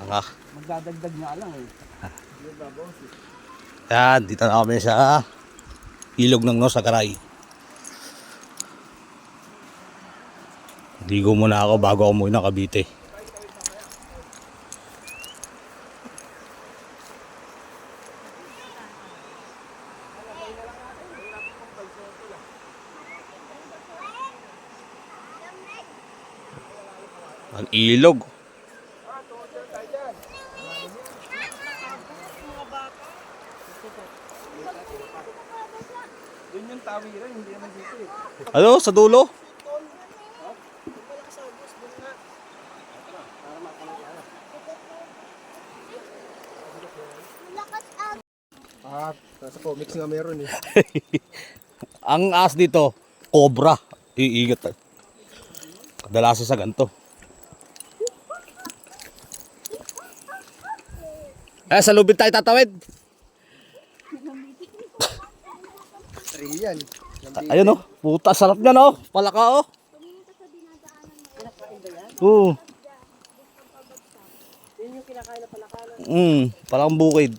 Anga. Magdadagdag nga lang eh. Yan, dito na kami sa ilog ng Nosagaray. Ligo muna ako bago ako umuwi ng Cavite. Ang ilog. Yun yung tawiran, hindi naman dito eh. Ano? Sa dulo? Nasa comics nga meron eh. Ang as dito, cobra. Iigat. Kadalasan sa ganito. Sa lubid tayo tatawid. Yan. Ayun oh, puta sarap niyan oh. Palaka oh. Oo. Yun yung kinakain na palaka. Palakang bukid.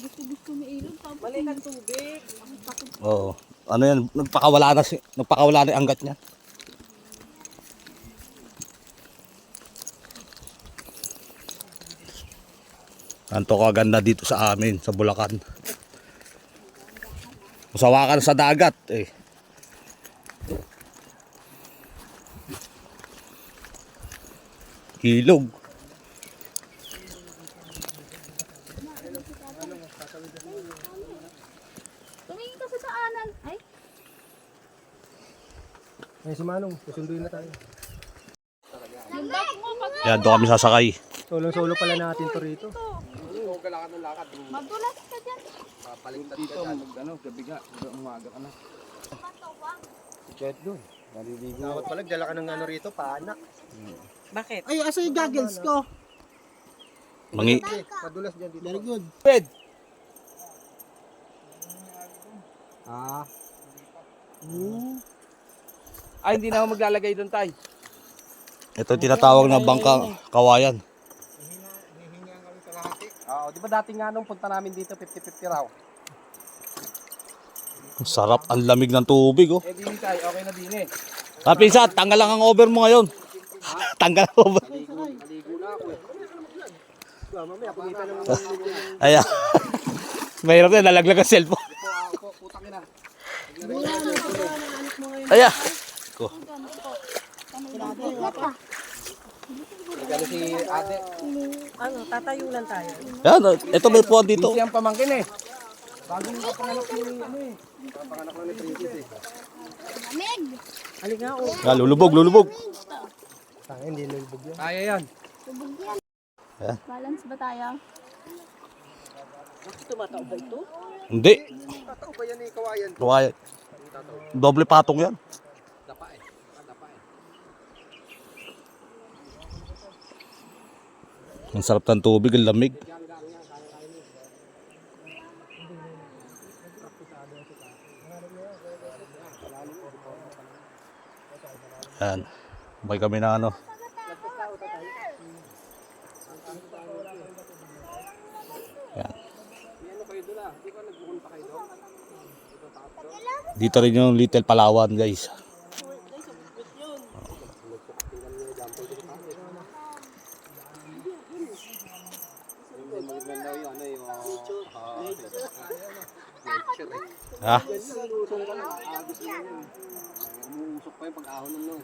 Gusto ni ilog. Mali ng tubig. Oo. Ano yan, nagpakawala na yung anggat niya. Anto kaganda dito sa amin, sa Bulacan. Masawakan sa dagat eh. Ilog. Tumingin ka sa daanan. Ay, Ay si Manong, susunduin na tayo. yung bag mo. Yan, doon kami sasakay. Solo-solo pala natin to rito. Madulas ka dyan. Dito, gabi ka, umaga ka na. Chet doon. Naliligo. Dapat pala, dala ka ng ano rito, paanak. Bakit? Ay, asa yung goggles ko? Madulas dyan dito. Very good. Ped. Ah. Ay, hindi na ako maglalagay doon, tay. Ito tinatawag na bangka kawayan. Oo, di ba dati nga nung punta namin dito, 50-50 raw. Sarap, ang lamig ng tubig oh. Eh, di tay, okay na din eh. Kapinsan, tanggal lang ang over mo ngayon. Tanggal ang over. Maligo na ako eh. Mamaya, pagkita ng Ayan. Mahirap na, nalaglag ang cellphone. Putang ina. Ayan. Gano si ate. Ano, tatayo lang tayo. Yan, ito may puwan dito. Busy ang pamangkin eh. Bagong kapanganak ni ano eh. Kapanganak lang ni Princess eh. Amig. Halika, o. Yan, lulubog. Tayo, hindi lulubog yan. Kaya yan. Tubog yan. Ayan. Balance ba tayo? Tumataw ba ito? Hindi. Tatao ba yan eh, kawayan? Kawayan. Doble patong yan. Dapa eh. Dapa eh. Ang sarap ng tubig, ang lamig. Yan. Bakit kami na ano. Yan. Dito rin yung Little Palawan guys. Ha? Umusok pa yung pag-ahon ng